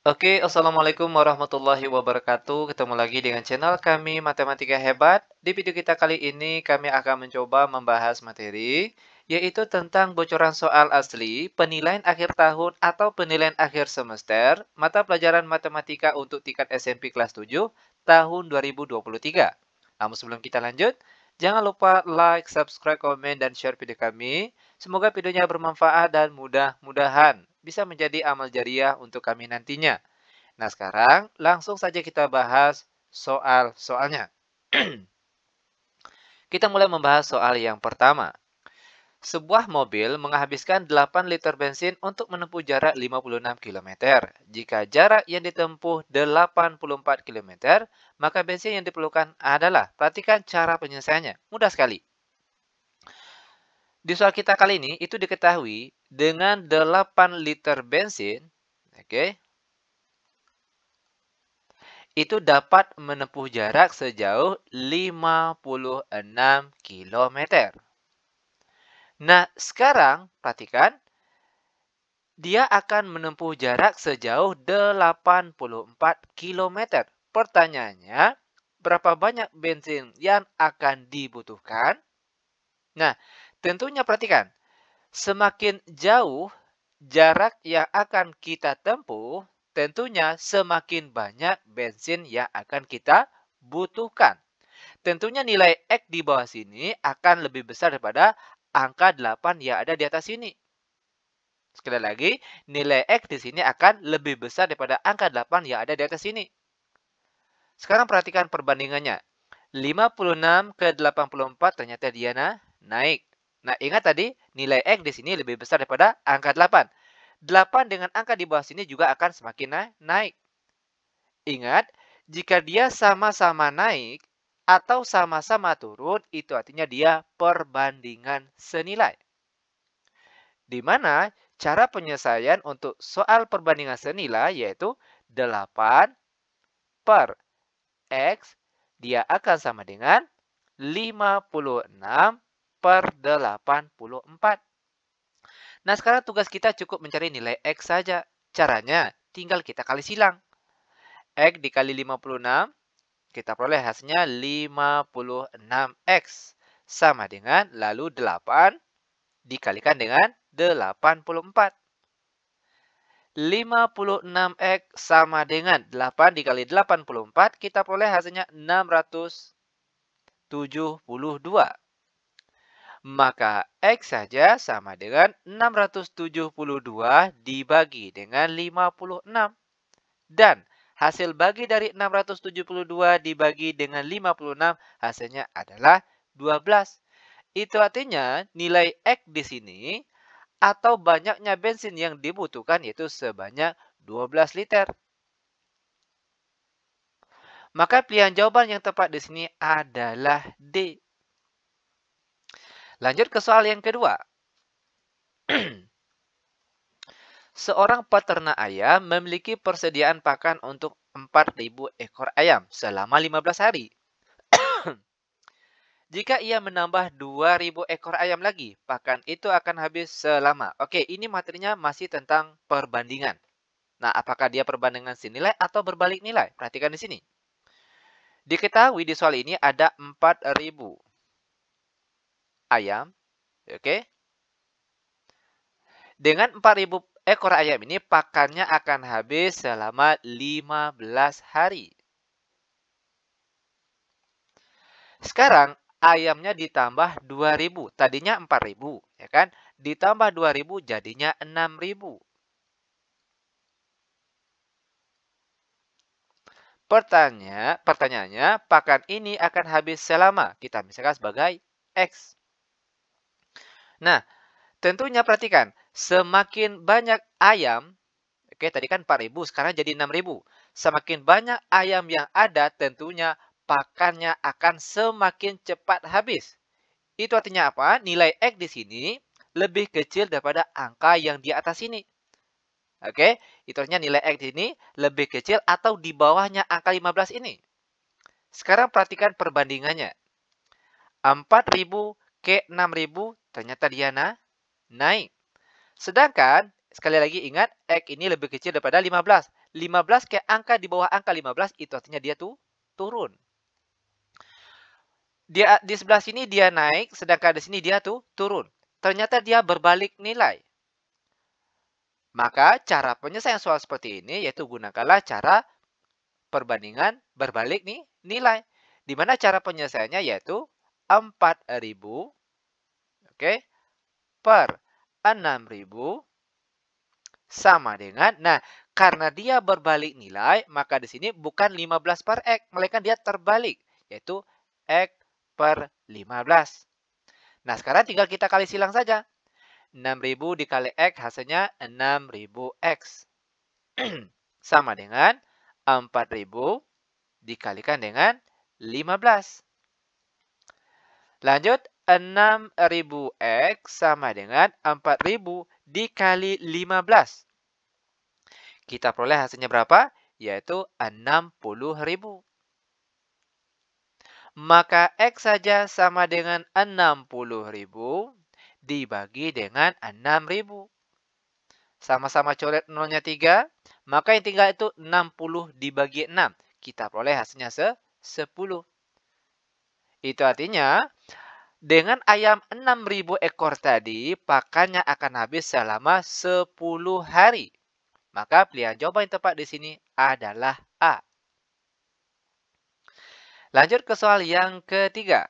Oke, Assalamualaikum warahmatullahi wabarakatuh. Ketemu lagi dengan channel kami Matematika Hebat. Di video kita kali ini kami akan mencoba membahas materi, yaitu tentang bocoran soal asli, penilaian akhir tahun atau penilaian akhir semester, mata pelajaran matematika untuk tingkat SMP kelas 7 tahun 2023. Namun sebelum kita lanjut, jangan lupa like, subscribe, komen, dan share video kami. Semoga videonya bermanfaat dan mudah-mudahan bisa menjadi amal jariah untuk kami nantinya. Nah, sekarang langsung saja kita bahas soal-soalnya. Kita mulai membahas soal yang pertama. Sebuah mobil menghabiskan 8 liter bensin untuk menempuh jarak 56 km. Jika jarak yang ditempuh 84 km, maka bensin yang diperlukan adalah, perhatikan cara penyelesaiannya. Mudah sekali. Di soal kita kali ini, itu diketahui dengan 8 liter bensin, oke, itu dapat menempuh jarak sejauh 56 km. Nah, sekarang perhatikan, dia akan menempuh jarak sejauh 84 km. Pertanyaannya, berapa banyak bensin yang akan dibutuhkan? Nah, tentunya perhatikan, semakin jauh jarak yang akan kita tempuh, tentunya semakin banyak bensin yang akan kita butuhkan. Tentunya nilai X di bawah sini akan lebih besar daripada angka 8 yang ada di atas sini. Sekali lagi, nilai X di sini akan lebih besar daripada angka 8 yang ada di atas sini. Sekarang perhatikan perbandingannya. 56 ke 84 ternyata dia naik. Nah, ingat tadi nilai X di sini lebih besar daripada angka 8. 8 dengan angka di bawah sini juga akan semakin naik. Ingat, jika dia sama-sama naik atau sama-sama turun, itu artinya dia perbandingan senilai. Di mana cara penyelesaian untuk soal perbandingan senilai yaitu 8 per X, dia akan sama dengan 56 per 84. Nah, sekarang tugas kita cukup mencari nilai X saja. Caranya, tinggal kita kali silang. X dikali 56, kita peroleh hasilnya 56X. Sama dengan, lalu 8 dikalikan dengan 84. 56X sama dengan 8 dikali 84, kita peroleh hasilnya 672. Maka X saja sama dengan 672 dibagi dengan 56. Dan hasil bagi dari 672 dibagi dengan 56 hasilnya adalah 12. Itu artinya nilai X di sini atau banyaknya bensin yang dibutuhkan yaitu sebanyak 12 liter. Maka pilihan jawaban yang tepat di sini adalah D. Lanjut ke soal yang kedua. Seorang peternak ayam memiliki persediaan pakan untuk 4.000 ekor ayam selama 15 hari. Jika ia menambah 2.000 ekor ayam lagi, pakan itu akan habis selama. Oke, ini materinya masih tentang perbandingan. Nah, apakah dia perbandingan senilai atau berbalik nilai? Perhatikan di sini. Diketahui di soal ini ada 4.000 ayam. Oke. Dengan 4.000 ekor ayam ini pakannya akan habis selama 15 hari. Sekarang ayamnya ditambah 2.000. Tadinya 4.000, ya kan? Ditambah 2.000 jadinya 6.000. Pertanyaannya, pakan ini akan habis selama. Kita misalkan sebagai X. Nah, tentunya perhatikan, semakin banyak ayam, oke tadi kan 4.000, sekarang jadi 6.000. Semakin banyak ayam yang ada, tentunya pakannya akan semakin cepat habis. Itu artinya apa? Nilai X di sini lebih kecil daripada angka yang di atas ini. Oke, itu artinya nilai X di sini lebih kecil atau di bawahnya angka 15 ini. Sekarang perhatikan perbandingannya. 4.000 ke 6.000 ternyata dia naik. Sedangkan, sekali lagi ingat, X ini lebih kecil daripada 15. 15 ke angka di bawah angka 15, itu artinya dia tuh turun. Dia di sebelah sini dia naik, sedangkan di sini dia tuh turun. Ternyata dia berbalik nilai. Maka cara penyelesaian soal seperti ini yaitu gunakanlah cara perbandingan berbalik nih nilai. Di mana cara penyelesaiannya yaitu 4.000, oke, per 6.000 sama dengan, nah, karena dia berbalik nilai, maka di sini bukan 15 per X, melainkan dia terbalik, yaitu X per 15. Nah, sekarang tinggal kita kali silang saja. 6.000 dikali X hasilnya 6.000X. Sama dengan 4.000 dikalikan dengan 15. Lanjut, 6.000X sama dengan 4.000 dikali 15. Kita peroleh hasilnya berapa? Yaitu 60.000. Maka X saja sama dengan 60.000 dibagi dengan 6.000. Sama-sama coret nolnya 3. Maka yang tinggal itu 60 dibagi 6. Kita peroleh hasilnya 10. Itu artinya, dengan ayam 6.000 ekor tadi, pakannya akan habis selama 10 hari. Maka pilihan jawaban yang tepat di sini adalah A. Lanjut ke soal yang ketiga.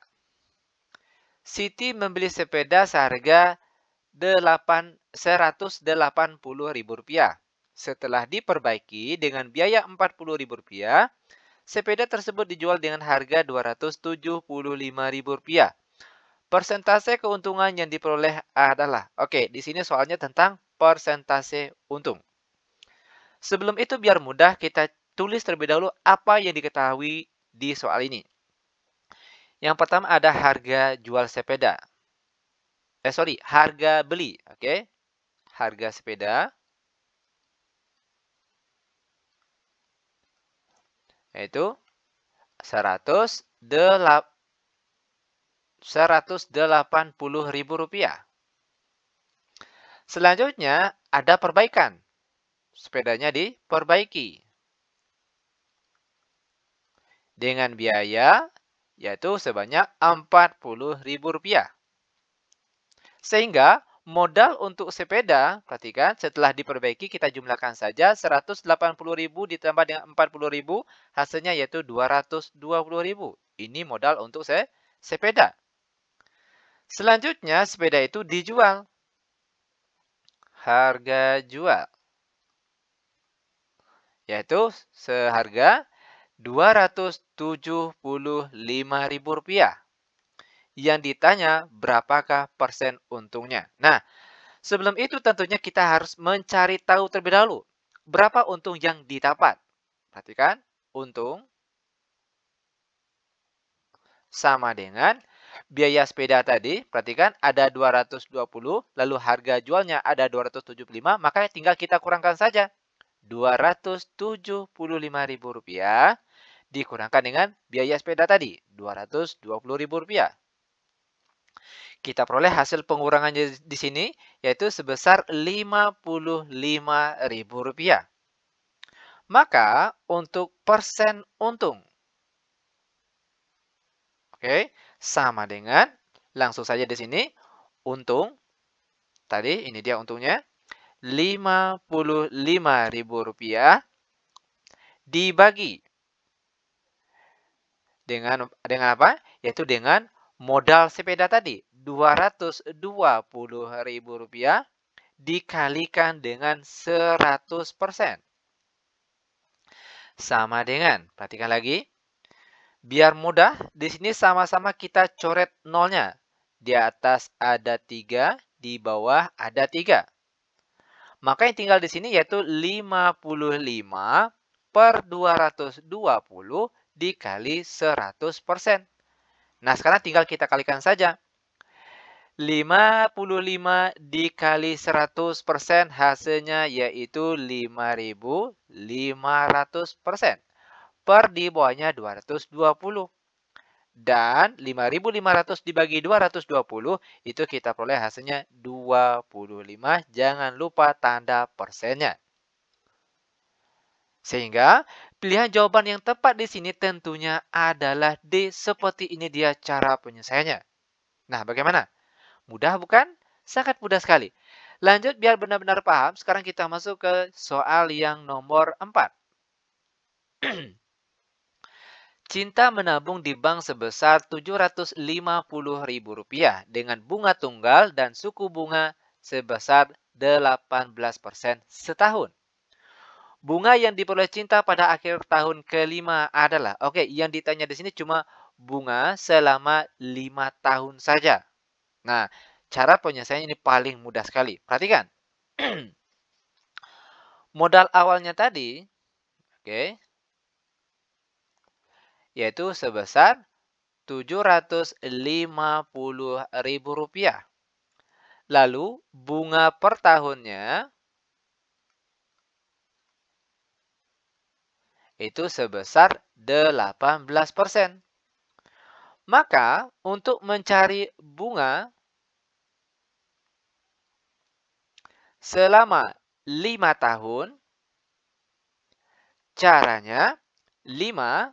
Siti membeli sepeda seharga Rp180.000. Setelah diperbaiki dengan biaya Rp40.000, sepeda tersebut dijual dengan harga Rp275.000. Persentase keuntungan yang diperoleh adalah, oke, di sini soalnya tentang persentase untung. Sebelum itu biar mudah kita tulis terlebih dahulu apa yang diketahui di soal ini. Yang pertama ada harga jual sepeda. Harga beli, oke. Harga sepeda yaitu Rp180.000. Selanjutnya ada perbaikan. Sepedanya diperbaiki dengan biaya yaitu sebanyak Rp40.000. Sehingga modal untuk sepeda, perhatikan, setelah diperbaiki kita jumlahkan saja 180.000 ditambah dengan 40.000, hasilnya yaitu 220.000. Ini modal untuk sepeda. Selanjutnya sepeda itu dijual. Harga jual yaitu seharga Rp275.000. Yang ditanya berapakah persen untungnya. Nah, sebelum itu tentunya kita harus mencari tahu terlebih dahulu berapa untung yang didapat. Perhatikan, untung sama dengan biaya sepeda tadi. Perhatikan, ada 220, lalu harga jualnya ada 275, maka tinggal kita kurangkan saja. Rp275.000 dikurangkan dengan biaya sepeda tadi, Rp220.000. Kita peroleh hasil pengurangannya di sini, yaitu sebesar Rp55.000. Maka, untuk persen untung, oke, sama dengan, langsung saja di sini, untung, tadi ini dia untungnya, Rp55.000 dibagi dengan apa? Yaitu dengan modal sepeda tadi, Rp220.000 dikalikan dengan 100%. Sama dengan, perhatikan lagi, biar mudah, di sini sama-sama kita coret nolnya. Di atas ada 3, di bawah ada 3. Maka yang tinggal di sini yaitu 55 per 220 dikali 100%. Nah, sekarang tinggal kita kalikan saja. 55 dikali 100% hasilnya yaitu 5.500%. Per di bawahnya 220. Dan 5.500 dibagi 220 itu kita peroleh hasilnya 25. Jangan lupa tanda persennya. Sehingga pilihan jawaban yang tepat di sini tentunya adalah D. Seperti ini dia cara penyelesaiannya. Nah, bagaimana? Mudah bukan? Sangat mudah sekali. Lanjut biar benar-benar paham, sekarang kita masuk ke soal yang nomor 4. Cinta menabung di bank sebesar Rp750.000 dengan bunga tunggal dan suku bunga sebesar 18% setahun. Bunga yang diperoleh Cinta pada akhir tahun kelima adalah, oke, yang ditanya di sini cuma bunga selama 5 tahun saja. Nah, cara penyelesaiannya ini paling mudah sekali. Perhatikan. Modal awalnya tadi, oke, yaitu sebesar Rp750.000. Lalu bunga per tahunnya itu sebesar 18%. Maka untuk mencari bunga selama 5 tahun, caranya 5,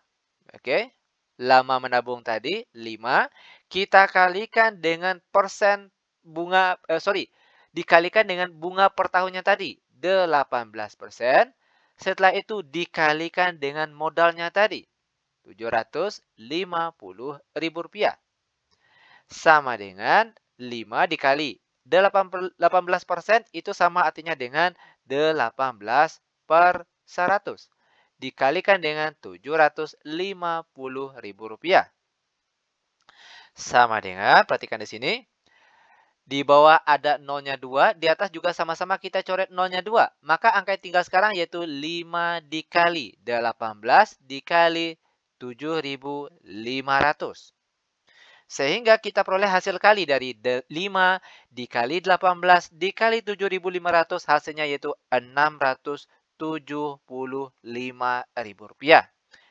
oke, lama menabung tadi 5, kita kalikan dengan persen bunga, dikalikan dengan bunga per tahunnya tadi, 18%. Setelah itu dikalikan dengan modalnya tadi, Rp750.000. Sama dengan 5 dikali 18% itu sama artinya dengan 18 per 100. Dikalikan dengan Rp750.000. Sama dengan, perhatikan di sini. Di bawah ada nolnya 2, di atas juga sama-sama kita coret nolnya 2. Maka angka yang tinggal sekarang yaitu 5 dikali 18 dikali 7.500. Sehingga kita peroleh hasil kali dari 5 dikali 18 dikali 7.500, hasilnya yaitu Rp675.000.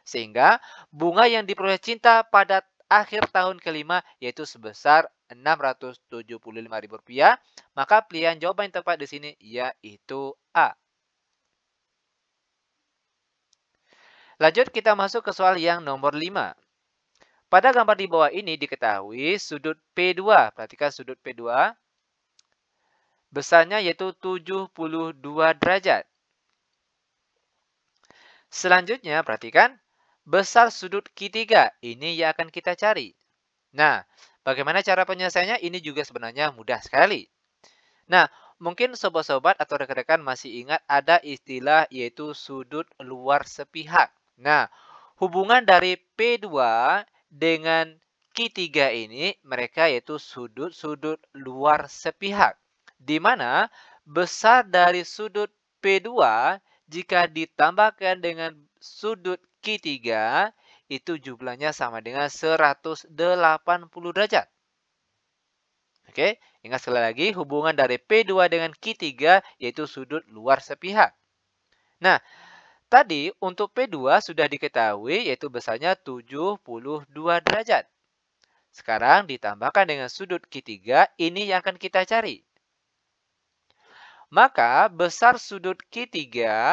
Sehingga bunga yang diperoleh Cinta pada akhir tahun kelima yaitu sebesar Rp675.000. Maka pilihan jawaban yang tepat di sini yaitu A. Lanjut kita masuk ke soal yang nomor 5. Pada gambar di bawah ini diketahui sudut P2. Perhatikan sudut P2. Besarnya yaitu 72 derajat. Selanjutnya perhatikan besar sudut Q3. Ini yang akan kita cari. Nah, bagaimana cara penyelesaiannya? Ini juga sebenarnya mudah sekali. Nah, mungkin sobat-sobat atau rekan-rekan masih ingat ada istilah yaitu sudut luar sepihak. Nah, hubungan dari P2 dengan Q3 ini mereka yaitu sudut-sudut luar sepihak. Di mana besar dari sudut P2 jika ditambahkan dengan sudut Q3 itu jumlahnya sama dengan 180 derajat. Oke, ingat sekali lagi hubungan dari P2 dengan Q3 yaitu sudut luar sepihak. Nah, tadi untuk P2 sudah diketahui yaitu besarnya 72 derajat. Sekarang ditambahkan dengan sudut Q3, ini yang akan kita cari. Maka besar sudut Q3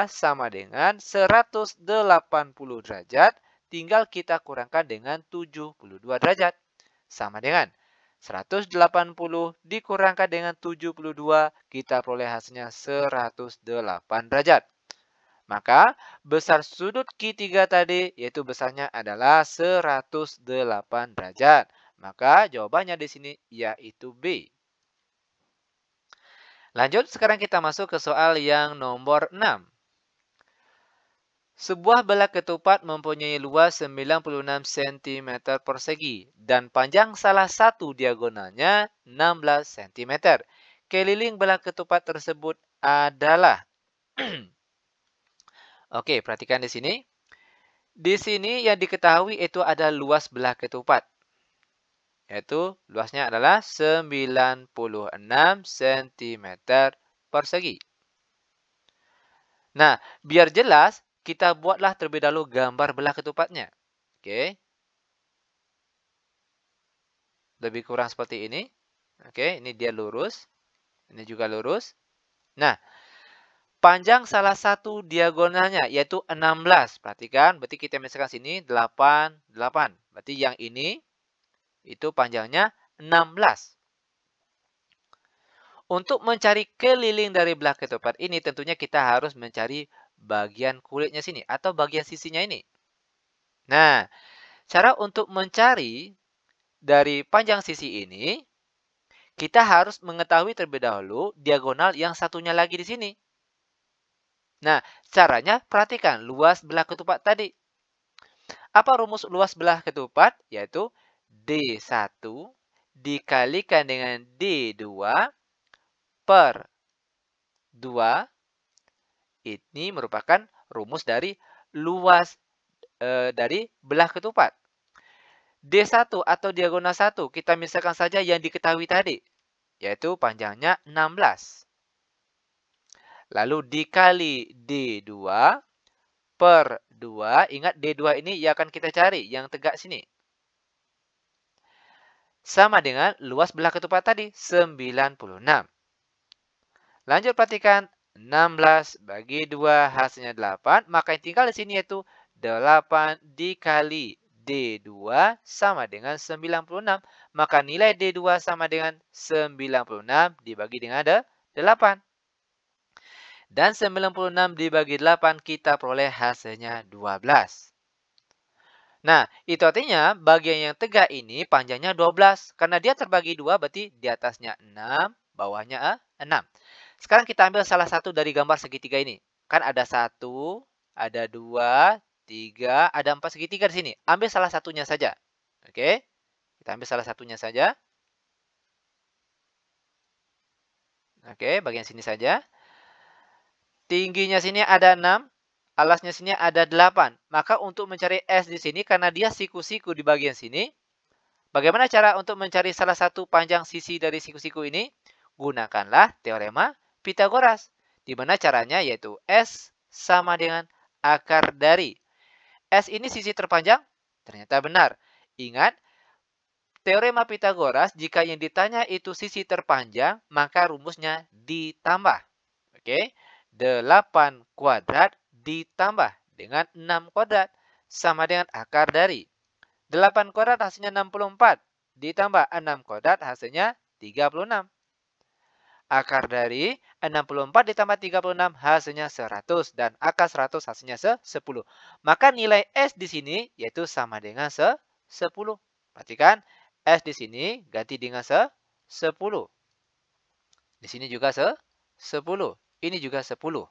sama dengan 180 derajat, tinggal kita kurangkan dengan 72 derajat. Sama dengan 180 dikurangkan dengan 72, kita peroleh hasilnya 108 derajat. Maka besar sudut Q3 tadi yaitu besarnya adalah 108 derajat. Maka jawabannya di sini yaitu B. Lanjut, sekarang kita masuk ke soal yang nomor 6. Sebuah belak ketupat mempunyai luas 96 cm persegi dan panjang salah satu diagonalnya 16 cm. Keliling belak ketupat tersebut adalah Oke, perhatikan di sini. Di sini yang diketahui itu ada luas belak ketupat. Yaitu luasnya adalah 96 cm persegi. Nah, biar jelas, kita buatlah terlebih dahulu gambar belah ketupatnya. Oke. Lebih kurang seperti ini. Oke, ini dia lurus. Ini juga lurus. Nah, panjang salah satu diagonalnya yaitu 16. Perhatikan, berarti kita misalkan sini 8, 8. Berarti yang ini itu panjangnya 16. Untuk mencari keliling dari belah ketupat ini tentunya kita harus mencari bagian kulitnya sini atau bagian sisinya ini. Nah, cara untuk mencari dari panjang sisi ini, kita harus mengetahui terlebih dahulu diagonal yang satunya lagi di sini. Nah, caranya perhatikan luas belah ketupat tadi. Apa rumus luas belah ketupat? Yaitu D1 dikalikan dengan D2 per 2. Ini merupakan rumus dari luas dari belah ketupat. D1 atau diagonal 1, kita misalkan saja yang diketahui tadi, yaitu panjangnya 16. Lalu dikali D2 per 2. Ingat D2 ini yang akan kita cari, yang tegak sini. Sama dengan luas belah ketupat tadi, 96. Lanjut perhatikan, 16 bagi 2 hasilnya 8. Maka yang tinggal di sini yaitu 8 dikali D2 sama dengan 96. Maka nilai D2 sama dengan 96 dibagi dengan 8. Dan 96 dibagi 8 kita peroleh hasilnya 12. Nah, itu artinya bagian yang tegak ini panjangnya 12. Karena dia terbagi 2 berarti di atasnya 6, bawahnya 6. Sekarang kita ambil salah satu dari gambar segitiga ini. Kan ada 1, ada 2, 3, ada 4 segitiga di sini. Ambil salah satunya saja. Oke, kita ambil salah satunya saja. Oke, bagian sini saja. Tingginya sini ada 6. Alasnya sini ada 8. Maka untuk mencari S di sini, karena dia siku-siku di bagian sini, bagaimana cara untuk mencari salah satu panjang sisi dari siku-siku ini? Gunakanlah teorema Pitagoras. Di mana caranya yaitu S sama dengan akar dari. S ini sisi terpanjang? Ternyata benar. Ingat, teorema Pitagoras, jika yang ditanya itu sisi terpanjang, maka rumusnya ditambah. Oke, 8 kuadrat ditambah dengan 6 kuadrat sama dengan akar dari. 8 kuadrat hasilnya 64. Ditambah 6 kuadrat hasilnya 36. Akar dari 64 ditambah 36 hasilnya 100. Dan akar 100 hasilnya 10. Maka nilai S di sini yaitu sama dengan 10. Perhatikan, S di sini ganti dengan 10. Di sini juga 10. Ini juga 10.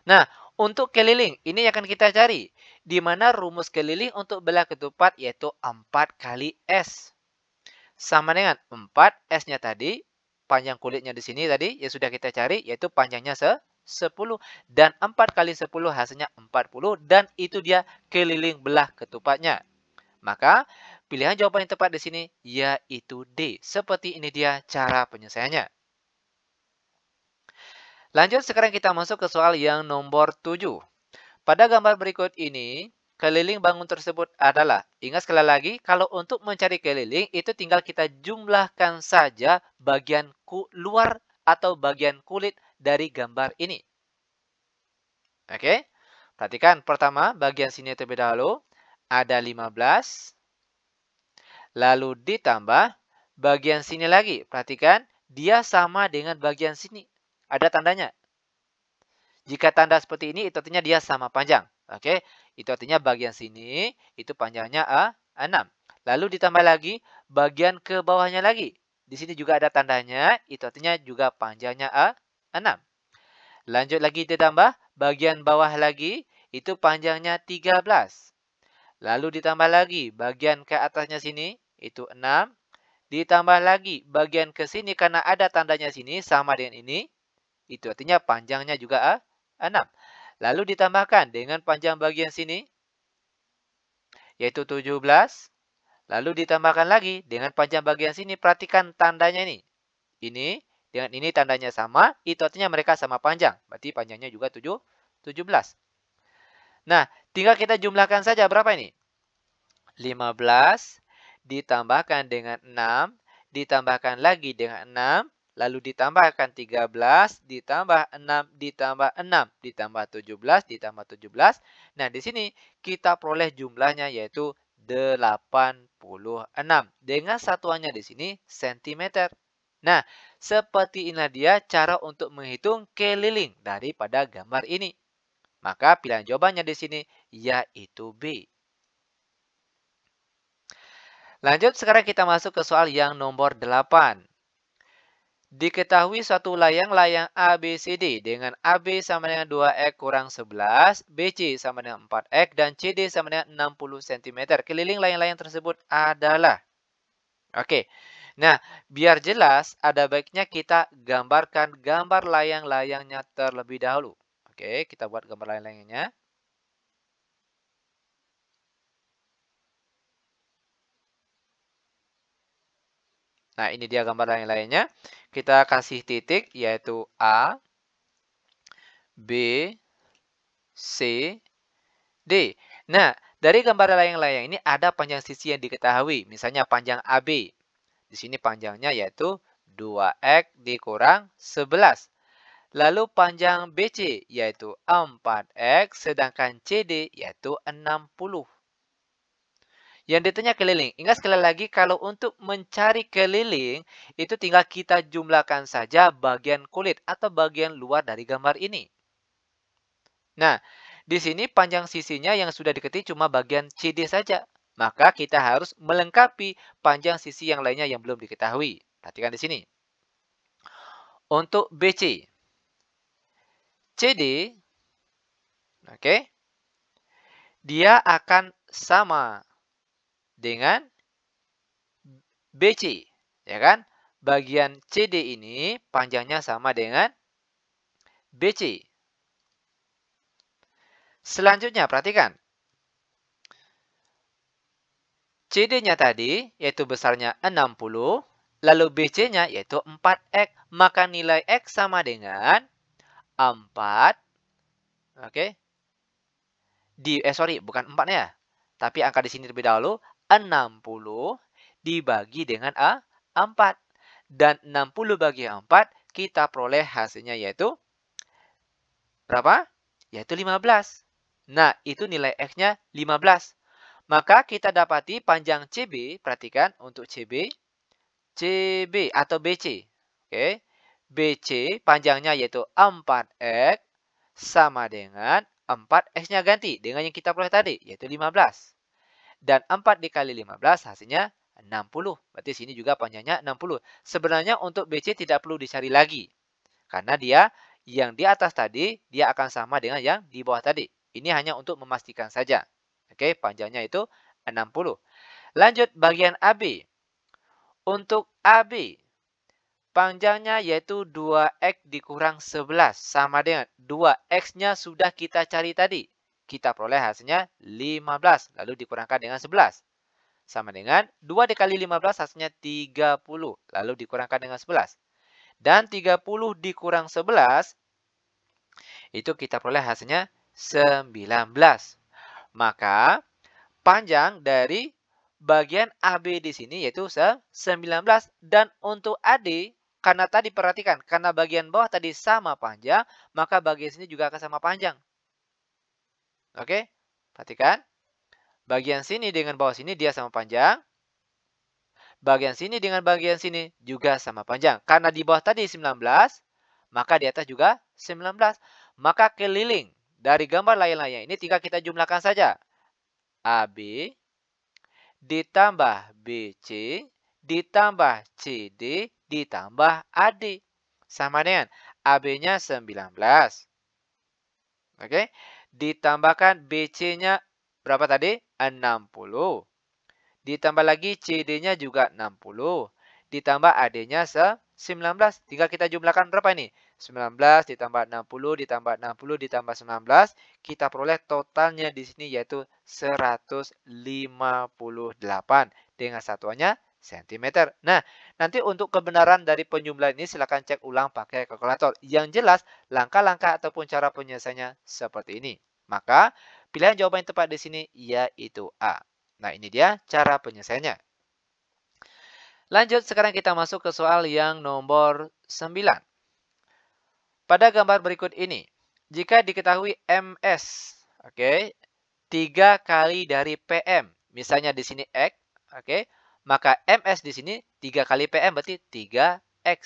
Nah, untuk keliling, ini yang akan kita cari. Di mana rumus keliling untuk belah ketupat yaitu 4 kali S. Sama dengan 4, S-nya tadi, panjang kulitnya di sini tadi, yang sudah kita cari, yaitu panjangnya 10. Dan 4 kali 10 hasilnya 40. Dan itu dia keliling belah ketupatnya. Maka, pilihan jawaban yang tepat di sini, yaitu D. Seperti ini dia cara penyelesaiannya. Lanjut, sekarang kita masuk ke soal yang nomor 7. Pada gambar berikut ini, keliling bangun tersebut adalah, ingat sekali lagi, kalau untuk mencari keliling, itu tinggal kita jumlahkan saja bagian luar atau bagian kulit dari gambar ini. Oke, perhatikan pertama, bagian sini terlebih dahulu, ada 15. Lalu ditambah bagian sini lagi, perhatikan, dia sama dengan bagian sini. Ada tandanya. Jika tanda seperti ini, itu artinya dia sama panjang. Oke, itu artinya bagian sini, itu panjangnya 6. Lalu ditambah lagi, bagian ke bawahnya lagi. Di sini juga ada tandanya, itu artinya juga panjangnya 6. Lanjut lagi ditambah, bagian bawah lagi, itu panjangnya 13. Lalu ditambah lagi, bagian ke atasnya sini, itu 6. Ditambah lagi, bagian ke sini, karena ada tandanya sini, sama dengan ini. Itu artinya panjangnya juga 6. Lalu ditambahkan dengan panjang bagian sini, yaitu 17. Lalu ditambahkan lagi dengan panjang bagian sini. Perhatikan tandanya ini. Ini dengan ini tandanya sama. Itu artinya mereka sama panjang. Berarti panjangnya juga 17. Nah, tinggal kita jumlahkan saja berapa ini? 15 ditambahkan dengan 6. Ditambahkan lagi dengan 6. lalu ditambahkan 13, ditambah 6, ditambah 6, ditambah 17, ditambah 17. Nah, di sini kita peroleh jumlahnya yaitu 86. Dengan satuannya di sini sentimeter. Nah, seperti inilah dia cara untuk menghitung keliling daripada gambar ini. Maka pilihan jawabannya di sini yaitu B. Lanjut, sekarang kita masuk ke soal yang nomor 8. Diketahui suatu layang-layang ABCD dengan AB sama dengan 2X kurang 11, BC sama dengan 4X, dan CD sama dengan 60 cm. Keliling layang-layang tersebut adalah. Oke, nah biar jelas ada baiknya kita gambarkan gambar layang-layangnya terlebih dahulu. Oke, kita buat gambar layang-layangnya. Nah, ini dia gambar layang-layangnya. Kita kasih titik yaitu A, B, C, D. Nah, dari gambar layang-layang ini ada panjang sisi yang diketahui. Misalnya panjang AB. Di sini panjangnya yaitu 2X dikurang 11. Lalu panjang BC yaitu 4X, sedangkan CD yaitu 60. Yang ditanya keliling. Ingat sekali lagi, kalau untuk mencari keliling, itu tinggal kita jumlahkan saja bagian kulit atau bagian luar dari gambar ini. Nah, di sini panjang sisinya yang sudah diketik cuma bagian CD saja. Maka kita harus melengkapi panjang sisi yang lainnya yang belum diketahui. Perhatikan di sini. Untuk BC. CD, oke, dia akan sama dengan BC, ya kan? Bagian CD ini panjangnya sama dengan BC. Selanjutnya, perhatikan. CD-nya tadi, yaitu besarnya 60, lalu BC-nya yaitu 4X. Maka nilai X sama dengan 4, oke? Bukan 4 ya. Tapi angka di sini terlebih dahulu, 60 dibagi dengan 4. Dan 60 bagi 4, kita peroleh hasilnya yaitu berapa? Yaitu 15. Nah, itu nilai X-nya 15. Maka kita dapati panjang CB, perhatikan untuk CB atau BC. Oke. BC panjangnya yaitu 4X sama dengan 4X-nya ganti dengan yang kita peroleh tadi, yaitu 15. Dan 4 dikali 15 hasilnya 60. Berarti sini juga panjangnya 60. Sebenarnya untuk BC tidak perlu dicari lagi. Karena dia yang di atas tadi, dia akan sama dengan yang di bawah tadi. Ini hanya untuk memastikan saja. Oke, panjangnya itu 60. Lanjut bagian AB. Untuk AB, panjangnya yaitu 2X dikurang 11. Sama dengan 2X-nya sudah kita cari tadi. Kita peroleh hasilnya 15. Lalu dikurangkan dengan 11. Sama dengan 2 dikali 15 hasilnya 30. Lalu dikurangkan dengan 11. Dan 30 dikurang 11, itu kita peroleh hasilnya 19. Maka panjang dari bagian AB di sini yaitu 19. Dan untuk AD, karena tadi perhatikan, karena bagian bawah tadi sama panjang, maka bagian sini juga akan sama panjang. Oke, perhatikan. Bagian sini dengan bawah sini dia sama panjang. Bagian sini dengan bagian sini juga sama panjang. Karena di bawah tadi 19, maka di atas juga 19. Maka keliling dari gambar layang-layang ini tinggal kita jumlahkan saja. AB ditambah BC ditambah CD ditambah AD. Sama dengan AB-nya 19. Oke. Ditambahkan BC-nya berapa tadi? 60. Ditambah lagi CD-nya juga 60. Ditambah AD-nya 19. Tinggal kita jumlahkan berapa ini? 19 ditambah 60 ditambah 60 ditambah 19. Kita peroleh totalnya di sini yaitu 158. Dengan satuannya cm. Nah, nanti untuk kebenaran dari penjumlahan ini silakan cek ulang pakai kalkulator. Yang jelas, langkah-langkah ataupun cara penyelesaiannya seperti ini. Maka, pilihan jawaban yang tepat di sini yaitu A. Nah, ini dia cara penyelesaiannya. Lanjut, sekarang kita masuk ke soal yang nomor 9. Pada gambar berikut ini, jika diketahui MS, oke, 3 kali dari PM, misalnya di sini X, oke, maka MS di sini 3 kali PM berarti 3X.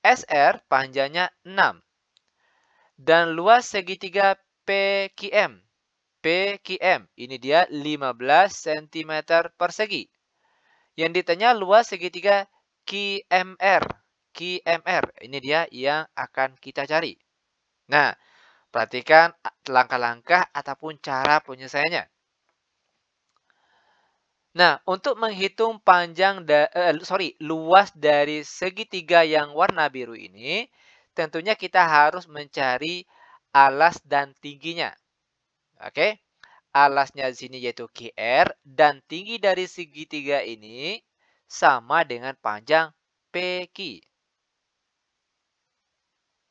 SR panjangnya 6 dan luas segitiga PQM. PQM ini dia 15 cm persegi. Yang ditanya luas segitiga QMR. QMR ini dia yang akan kita cari. Nah, perhatikan langkah-langkah ataupun cara penyelesaiannya. Nah, untuk menghitung luas dari segitiga yang warna biru ini, tentunya kita harus mencari alas dan tingginya. Oke, alasnya di sini yaitu QR dan tinggi dari segitiga ini sama dengan panjang PQ.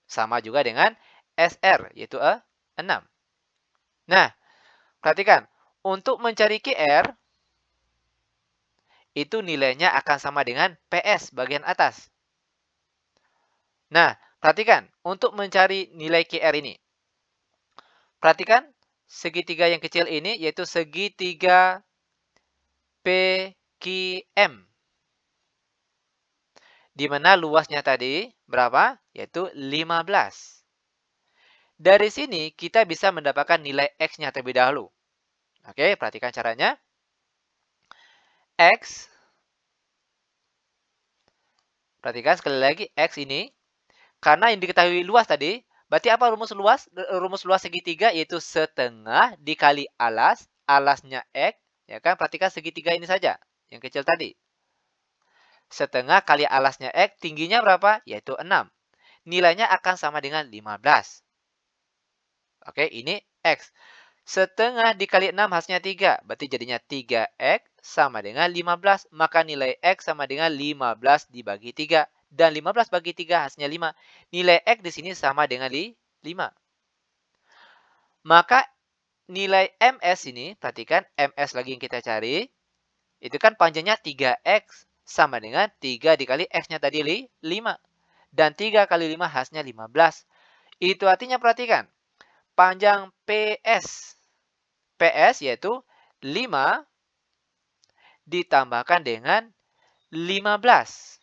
Sama juga dengan SR yaitu 6. Nah, perhatikan, untuk mencari QR itu nilainya akan sama dengan PS bagian atas. Nah, perhatikan untuk mencari nilai QR ini. Perhatikan segitiga yang kecil ini yaitu segitiga PQM. Di mana luasnya tadi berapa? Yaitu 15. Dari sini kita bisa mendapatkan nilai X-nya terlebih dahulu. Oke, perhatikan caranya. X. Perhatikan sekali lagi X ini. Karena yang diketahui luas tadi, berarti apa rumus luas? Rumus luas segitiga yaitu setengah dikali alas. Alasnya X. Ya kan, perhatikan segitiga ini saja. Yang kecil tadi. Setengah kali alasnya X, tingginya berapa? Yaitu 6. Nilainya akan sama dengan 15. Oke, ini X. Setengah dikali 6 hasilnya 3. Berarti jadinya 3X sama dengan 15. Maka nilai X sama dengan 15 dibagi 3. Dan 15 bagi 3 hasilnya 5. Nilai X di sini sama dengan 5. Maka nilai MS ini, perhatikan MS lagi yang kita cari. Itu kan panjangnya 3X sama dengan 3 dikali X-nya tadi 5. Dan 3 kali 5 hasilnya 15. Itu artinya perhatikan. Panjang PS. PS yaitu 5 ditambahkan dengan 15.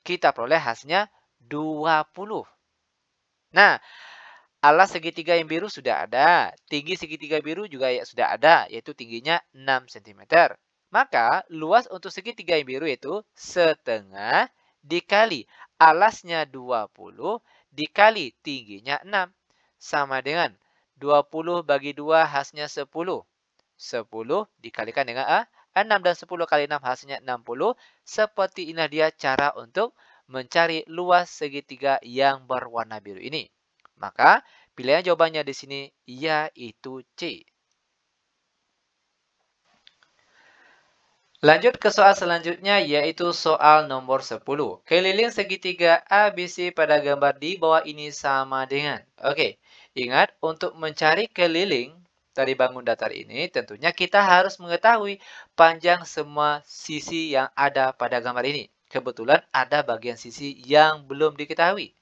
Kita peroleh hasilnya 20. Nah, alas segitiga yang biru sudah ada. Tinggi segitiga biru juga sudah ada, yaitu tingginya 6 cm. Maka, luas untuk segitiga yang biru yaitu setengah dikali alasnya 20 dikali tingginya 6. Sama dengan 20 bagi 2 hasilnya 10. 10 dikalikan dengan 6 dan 10 kali 6 hasilnya 60. Seperti inilah dia cara untuk mencari luas segitiga yang berwarna biru ini. Maka pilihan jawabannya di sini yaitu C. Lanjut ke soal selanjutnya yaitu soal nomor 10. Keliling segitiga ABC pada gambar di bawah ini sama dengan. Oke, ingat untuk mencari keliling dari bangun datar ini tentunya kita harus mengetahui panjang semua sisi yang ada pada gambar ini. Kebetulan ada bagian sisi yang belum diketahui.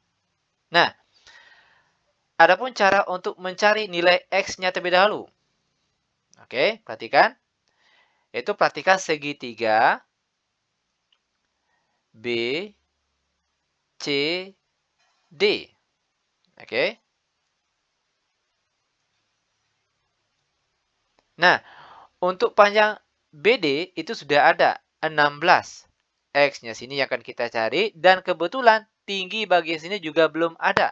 Nah, adapun cara untuk mencari nilai X-nya terlebih dahulu. Oke, perhatikan. Yaitu perhatikan segitiga B, C, D. Oke. Nah, untuk panjang BD itu sudah ada 16. X-nya sini yang akan kita cari. Dan kebetulan tinggi bagian sini juga belum ada.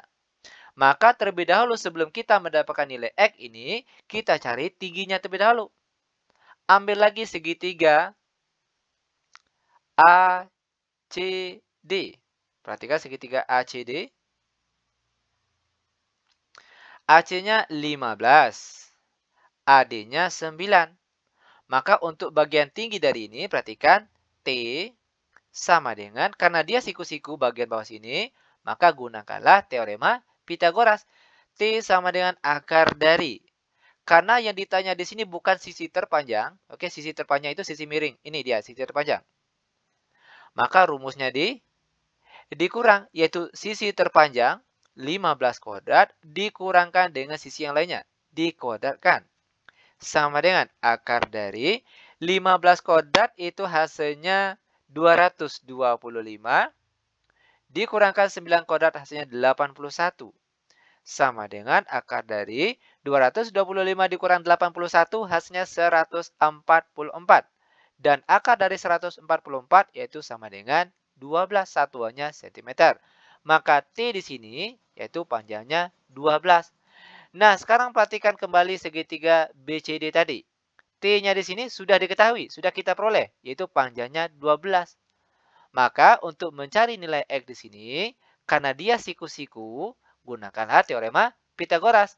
Maka terlebih dahulu sebelum kita mendapatkan nilai X ini, kita cari tingginya terlebih dahulu. Ambil lagi segitiga ACD. Perhatikan segitiga ACD. AC-nya 15. AD-nya 9. Maka untuk bagian tinggi dari ini, perhatikan T sama dengan, karena dia siku-siku bagian bawah sini, maka gunakanlah teorema Pitagoras. T sama dengan akar dari. Karena yang ditanya di sini bukan sisi terpanjang. Oke, sisi terpanjang itu sisi miring. Ini dia sisi terpanjang. Maka rumusnya dikurang, yaitu sisi terpanjang 15 kuadrat dikurangkan dengan sisi yang lainnya, dikuadratkan. Sama dengan akar dari 15 kuadrat itu hasilnya 225, dikurangkan 9 kuadrat hasilnya 81. Sama dengan akar dari 225 dikurang 81 hasilnya 144. Dan akar dari 144 yaitu sama dengan 12 satuannya cm. Maka T di sini yaitu panjangnya 12. Nah, sekarang perhatikan kembali segitiga BCD tadi. T-nya di sini sudah diketahui, sudah kita peroleh, yaitu panjangnya 12. Maka untuk mencari nilai X di sini, karena dia siku-siku, gunakanlah teorema Pitagoras.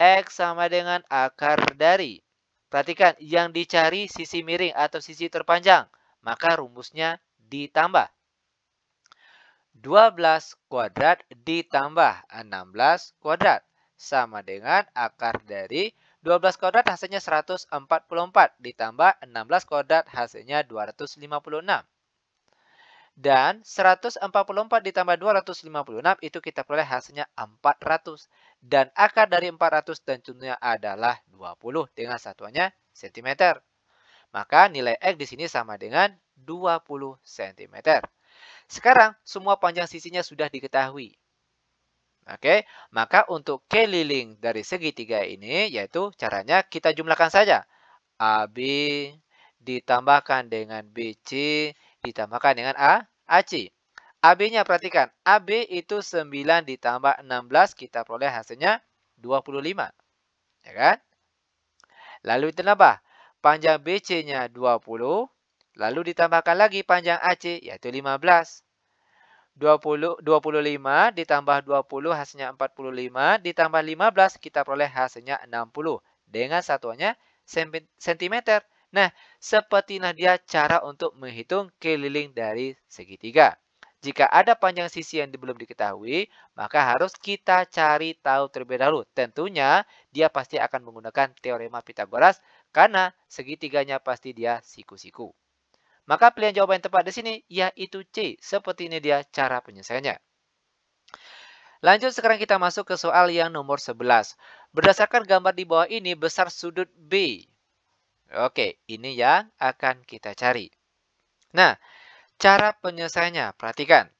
X sama dengan akar dari. Perhatikan, yang dicari sisi miring atau sisi terpanjang. Maka rumusnya ditambah. 12 kuadrat ditambah 16 kuadrat. Sama dengan akar dari 12 kuadrat hasilnya 144. Ditambah 16 kuadrat hasilnya 256. Dan 144 ditambah 256 itu kita peroleh hasilnya 400. Dan akar dari 400 tentunya adalah 20 dengan satuannya cm. Maka nilai X di sini sama dengan 20 cm. Sekarang semua panjang sisinya sudah diketahui. Oke, maka untuk keliling dari segitiga ini yaitu caranya kita jumlahkan saja. AB ditambahkan dengan BC ditambahkan dengan AC. AB-nya perhatikan, AB itu 9 ditambah 16 kita peroleh hasilnya 25. Ya kan? Lalu ditambah panjang BC-nya 20, lalu ditambahkan lagi panjang AC yaitu 15. 25 ditambah 20 hasilnya 45, ditambah 15 kita peroleh hasilnya 60. Dengan satuannya cm. Nah, sepertilah dia cara untuk menghitung keliling dari segitiga. Jika ada panjang sisi yang belum diketahui, maka harus kita cari tahu terlebih dahulu. Tentunya dia pasti akan menggunakan teorema Pitagoras karena segitiganya pasti dia siku-siku. Maka pilihan jawaban yang tepat di sini yaitu C. Seperti ini dia cara penyelesaiannya. Lanjut sekarang kita masuk ke soal yang nomor 11. Berdasarkan gambar di bawah ini besar sudut B. Oke, ini yang akan kita cari. Nah, cara penyelesaiannya perhatikan.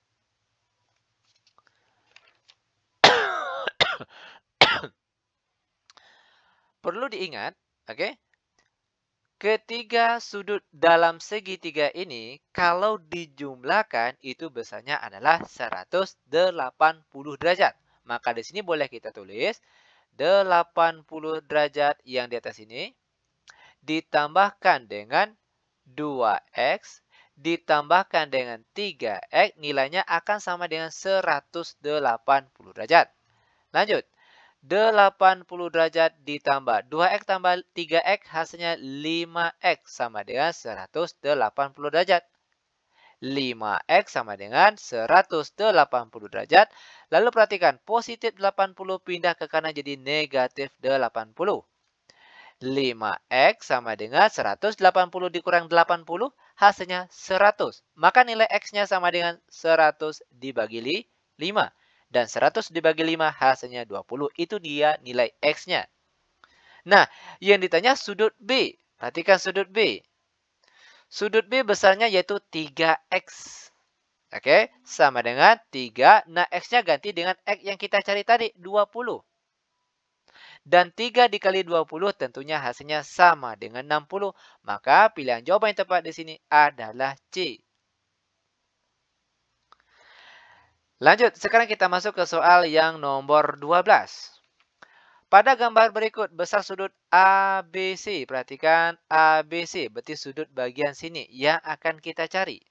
Perlu diingat, oke? Ketiga sudut dalam segitiga ini kalau dijumlahkan itu besarnya adalah 180 derajat. Maka di sini boleh kita tulis 80 derajat yang di atas ini ditambahkan dengan 2x ditambahkan dengan 3x nilainya akan sama dengan 180 derajat. Lanjut. 80 derajat ditambah 2x tambah 3x hasilnya 5x sama dengan 180 derajat. 5x sama dengan 180 derajat. Lalu perhatikan positif 80 pindah ke kanan jadi negatif 80. 5x sama dengan 180 dikurang 80 hasilnya 100. Maka nilai x-nya sama dengan 100 dibagi 5. Dan 100 dibagi 5 hasilnya 20. Itu dia nilai X-nya. Nah, yang ditanya sudut B. Perhatikan sudut B. Sudut B besarnya yaitu 3X. Oke, sama dengan 3. Nah, X-nya ganti dengan X yang kita cari tadi, 20. Dan 3 dikali 20 tentunya hasilnya sama dengan 60. Maka pilihan jawaban yang tepat di sini adalah C. Lanjut, sekarang kita masuk ke soal yang nomor 12. Pada gambar berikut, besar sudut ABC. Perhatikan ABC, berarti sudut bagian sini yang akan kita cari.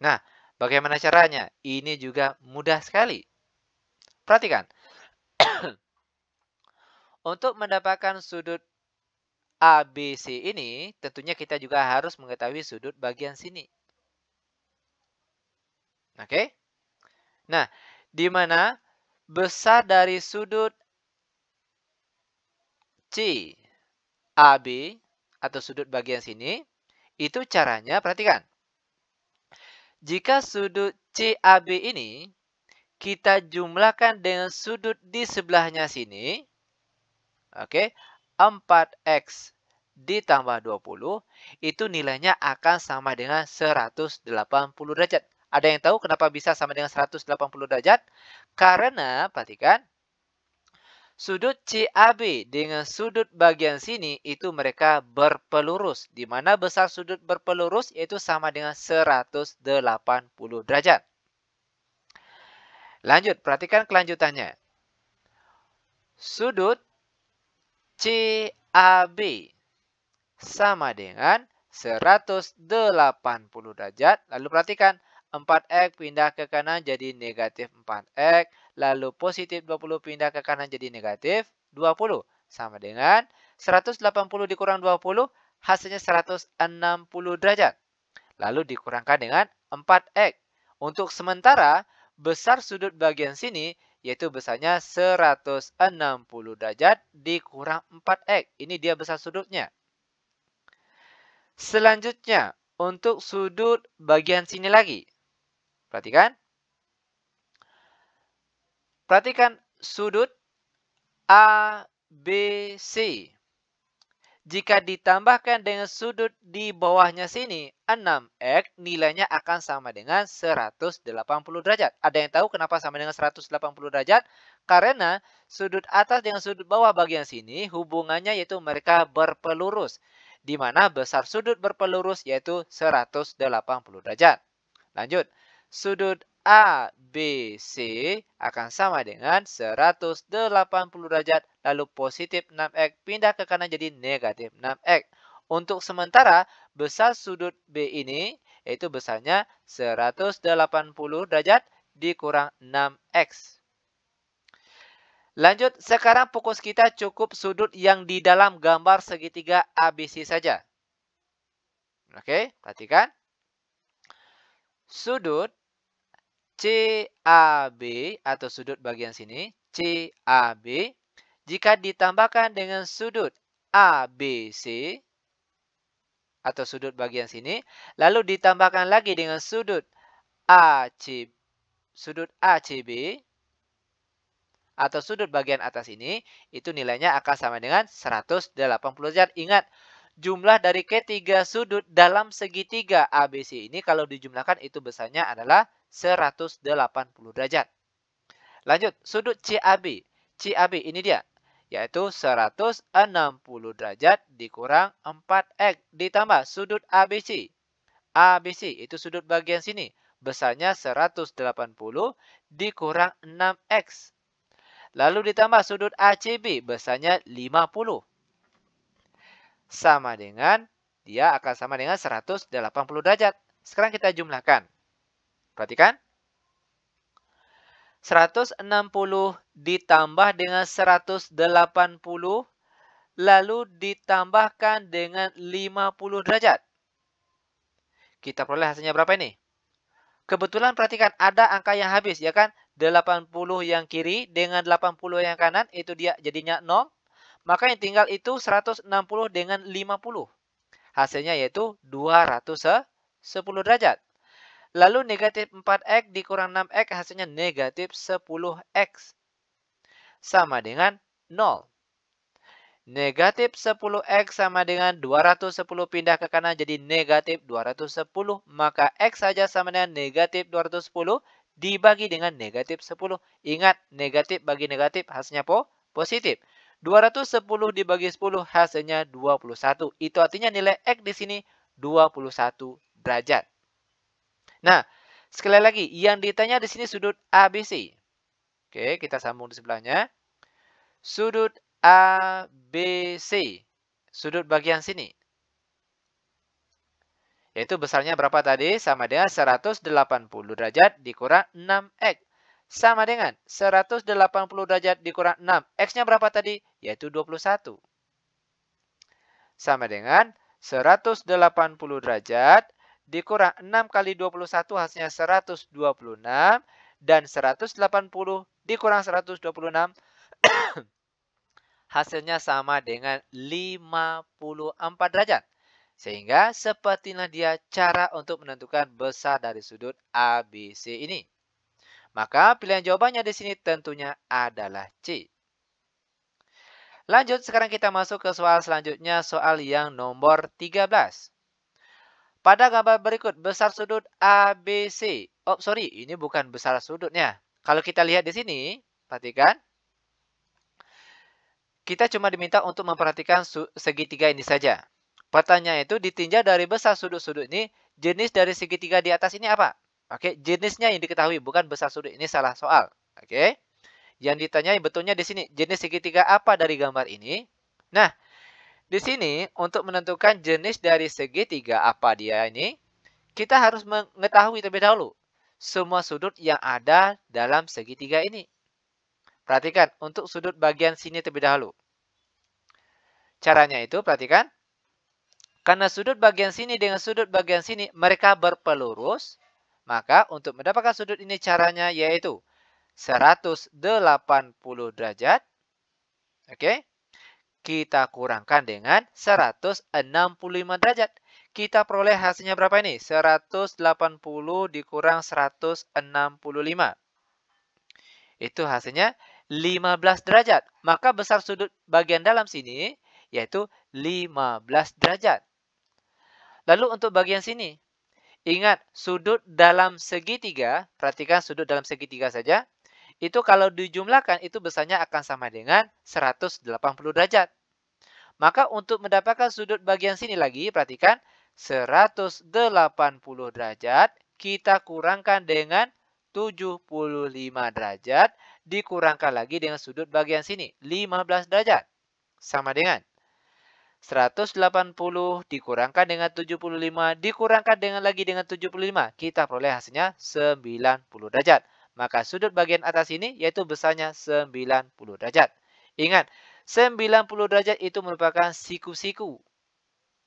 Nah, bagaimana caranya? Ini juga mudah sekali. Perhatikan. Untuk mendapatkan sudut ABC ini, tentunya kita juga harus mengetahui sudut bagian sini. Oke? Nah, di mana besar dari sudut C AB atau sudut bagian sini, itu caranya perhatikan. Jika sudut CAB ini kita jumlahkan dengan sudut di sebelahnya sini, oke, 4x ditambah 20, itu nilainya akan sama dengan 180 derajat. Ada yang tahu kenapa bisa sama dengan 180 derajat? Karena, perhatikan, sudut CAB dengan sudut bagian sini itu mereka berpelurus. Di mana besar sudut berpelurus yaitu sama dengan 180 derajat. Lanjut, perhatikan kelanjutannya. Sudut CAB sama dengan 180 derajat. Lalu perhatikan, 4x pindah ke kanan jadi negatif 4x. Lalu positif 20 pindah ke kanan jadi negatif 20. Sama dengan 180 dikurang 20, hasilnya 160 derajat. Lalu dikurangkan dengan 4x. Untuk sementara, besar sudut bagian sini, yaitu besarnya 160 derajat dikurang 4x. Ini dia besar sudutnya. Selanjutnya, untuk sudut bagian sini lagi. Perhatikan. Perhatikan sudut ABC. Jika ditambahkan dengan sudut di bawahnya sini, 6x nilainya akan sama dengan 180 derajat. Ada yang tahu kenapa sama dengan 180 derajat? Karena sudut atas dengan sudut bawah bagian sini hubungannya yaitu mereka berpelurus. Di mana besar sudut berpelurus yaitu 180 derajat. Lanjut, sudut ABC akan sama dengan 180 derajat, lalu positif 6x pindah ke kanan jadi negatif 6x. Untuk sementara, besar sudut B ini, yaitu besarnya 180 derajat dikurang 6x. Lanjut, sekarang fokus kita cukup sudut yang di dalam gambar segitiga ABC saja. Oke, perhatikan. Sudut CAB atau sudut bagian sini, CAB, jika ditambahkan dengan sudut ABC atau sudut bagian sini, lalu ditambahkan lagi dengan sudut ACB atau sudut bagian atas ini, itu nilainya akan sama dengan 180 derajat. Ingat, jumlah dari ketiga sudut dalam segitiga ABC ini kalau dijumlahkan itu besarnya adalah 180 derajat. Lanjut, sudut CAB. CAB ini dia, yaitu 160 derajat dikurang 4x ditambah sudut ABC. ABC itu sudut bagian sini, besarnya 180 dikurang 6x. Lalu ditambah sudut ACB, besarnya 50. Sama dengan, dia akan sama dengan 180 derajat. Sekarang kita jumlahkan. Perhatikan. 160 ditambah dengan 180, lalu ditambahkan dengan 50 derajat. Kita peroleh hasilnya berapa ini? Kebetulan perhatikan ada angka yang habis, ya kan? 80 yang kiri dengan 80 yang kanan, itu dia jadinya 0. Maka yang tinggal itu 160 dengan 50. Hasilnya yaitu 210 derajat. Lalu negatif 4x dikurang 6x hasilnya negatif 10x. Sama dengan 0. Negatif 10x sama dengan 210 pindah ke kanan jadi negatif 210. Maka x saja sama dengan negatif 210 dibagi dengan negatif 10. Ingat, negatif bagi negatif hasilnya positif. 210 dibagi 10 hasilnya 21. Itu artinya nilai x di sini 21 derajat. Nah, sekali lagi, yang ditanya di sini sudut ABC. Oke, kita sambung di sebelahnya. Sudut ABC. Sudut bagian sini. Yaitu besarnya berapa tadi? Sama dengan 180 derajat dikurang 6x. Sama dengan 180 derajat dikurang 6. X-nya berapa tadi? Yaitu 21. Sama dengan 180 derajat dikurang 6 kali 21 hasilnya 126. Dan 180 dikurang 126 hasilnya sama dengan 54 derajat. Sehingga sepertilah dia cara untuk menentukan besar dari sudut ABC ini. Maka pilihan jawabannya di sini tentunya adalah C. Lanjut, sekarang kita masuk ke soal selanjutnya, soal yang nomor 13. Pada gambar berikut, besar sudut ABC. Oh, sorry, ini bukan besar sudutnya. Kalau kita lihat di sini, perhatikan. Kita cuma diminta untuk memperhatikan segitiga ini saja. Pertanyaan itu ditinjau dari besar sudut-sudut ini, jenis dari segitiga di atas ini apa? Oke, jenisnya yang diketahui, bukan besar sudut. Ini salah soal. Oke. Yang ditanyai betulnya di sini, jenis segitiga apa dari gambar ini? Nah, di sini untuk menentukan jenis dari segitiga apa dia ini, kita harus mengetahui terlebih dahulu semua sudut yang ada dalam segitiga ini. Perhatikan untuk sudut bagian sini terlebih dahulu. Caranya itu, perhatikan. Karena sudut bagian sini dengan sudut bagian sini, mereka berpelurus. Maka untuk mendapatkan sudut ini caranya yaitu 180 derajat. Oke. Kita kurangkan dengan 165 derajat. Kita peroleh hasilnya berapa ini? 180 dikurang 165. Itu hasilnya 15 derajat. Maka besar sudut bagian dalam sini yaitu 15 derajat. Lalu untuk bagian sini. Ingat, sudut dalam segitiga, perhatikan sudut dalam segitiga saja. Itu kalau dijumlahkan itu besarnya akan sama dengan 180 derajat. Maka untuk mendapatkan sudut bagian sini lagi, perhatikan 180 derajat kita kurangkan dengan 75 derajat dikurangkan lagi dengan sudut bagian sini 15 derajat. Sama dengan 180 dikurangkan dengan 75 dikurangkan dengan 75. Kita peroleh hasilnya 90 derajat. Maka sudut bagian atas ini yaitu besarnya 90 derajat. Ingat, 90 derajat itu merupakan siku-siku.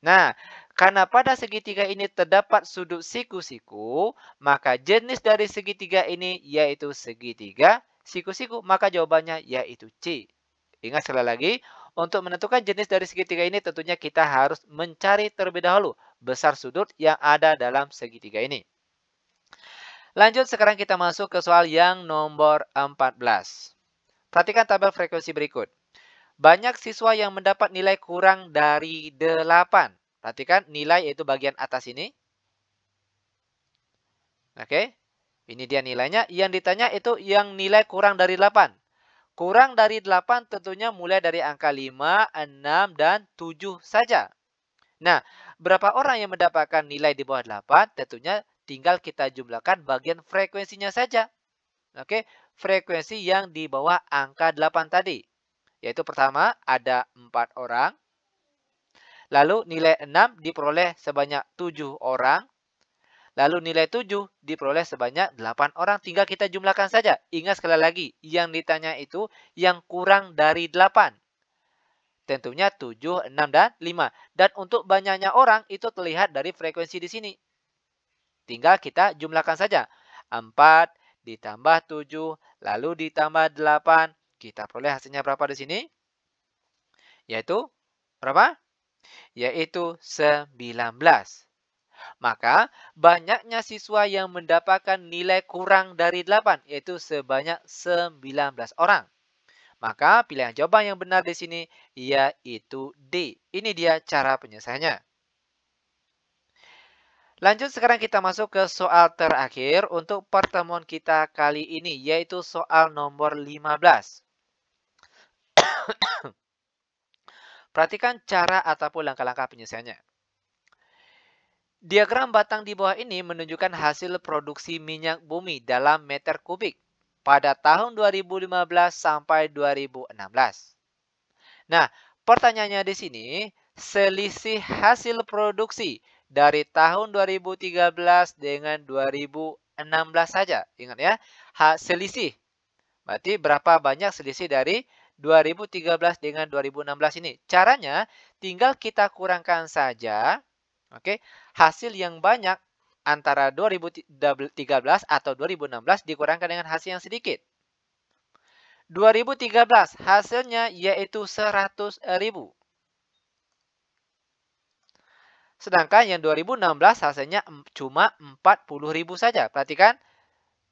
Nah, karena pada segitiga ini terdapat sudut siku-siku, maka jenis dari segitiga ini yaitu segitiga siku-siku. Maka jawabannya yaitu C. Ingat sekali lagi, untuk menentukan jenis dari segitiga ini tentunya kita harus mencari terlebih dahulu besar sudut yang ada dalam segitiga ini. Lanjut, sekarang kita masuk ke soal yang nomor 14. Perhatikan tabel frekuensi berikut. Banyak siswa yang mendapat nilai kurang dari 8. Perhatikan nilai yaitu bagian atas ini. Oke. Ini dia nilainya. Yang ditanya itu yang nilai kurang dari 8. Kurang dari 8 tentunya mulai dari angka 5, 6, dan 7 saja. Nah, berapa orang yang mendapatkan nilai di bawah 8? Tentunya tinggal kita jumlahkan bagian frekuensinya saja. Oke, frekuensi yang di bawah angka 8 tadi. Yaitu pertama ada 4 orang. Lalu nilai 6 diperoleh sebanyak 7 orang. Lalu nilai 7 diperoleh sebanyak 8 orang. Tinggal kita jumlahkan saja. Ingat sekali lagi, yang ditanya itu yang kurang dari 8. Tentunya 7, 6, dan 5. Dan untuk banyaknya orang itu terlihat dari frekuensi di sini. Tinggal kita jumlahkan saja. 4 ditambah 7, lalu ditambah 8. Kita peroleh hasilnya berapa di sini? Yaitu berapa? Yaitu 19. Maka banyaknya siswa yang mendapatkan nilai kurang dari 8, yaitu sebanyak 19 orang. Maka pilihan jawaban yang benar di sini yaitu D. Ini dia cara penyelesaiannya. Lanjut, sekarang kita masuk ke soal terakhir untuk pertemuan kita kali ini, yaitu soal nomor 15. Perhatikan cara ataupun langkah-langkah penyelesaiannya. Diagram batang di bawah ini menunjukkan hasil produksi minyak bumi dalam meter kubik pada tahun 2015 sampai 2016. Nah, pertanyaannya di sini, selisih hasil produksi dari tahun 2013 dengan 2016 saja. Ingat ya, selisih. Berarti berapa banyak selisih dari 2013 dengan 2016 ini? Caranya, tinggal kita kurangkan saja. Oke, hasil yang banyak antara 2013 atau 2016 dikurangkan dengan hasil yang sedikit. 2013 hasilnya yaitu 100.000. Sedangkan yang 2016 hasilnya cuma 40.000 saja. Perhatikan,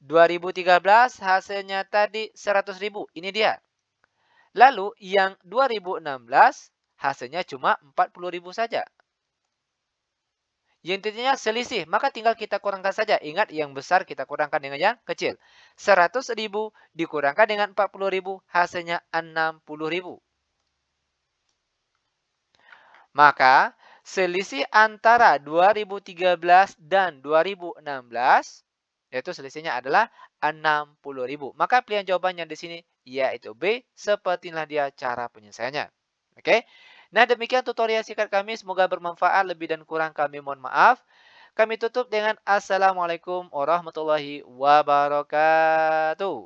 2013 hasilnya tadi 100.000. Ini dia. Lalu yang 2016 hasilnya cuma 40.000 saja. Yang intinya selisih, maka tinggal kita kurangkan saja. Ingat, yang besar kita kurangkan dengan yang kecil. 100.000 dikurangkan dengan 40.000, hasilnya 60.000. Maka selisih antara 2013 dan 2016, yaitu selisihnya adalah 60.000. Maka pilihan jawabannya di sini yaitu B, sepertilah dia cara penyelesaiannya. Oke. Nah, demikian tutorial singkat kami. Semoga bermanfaat. Lebih dan kurang kami mohon maaf. Kami tutup dengan Assalamualaikum warahmatullahi wabarakatuh.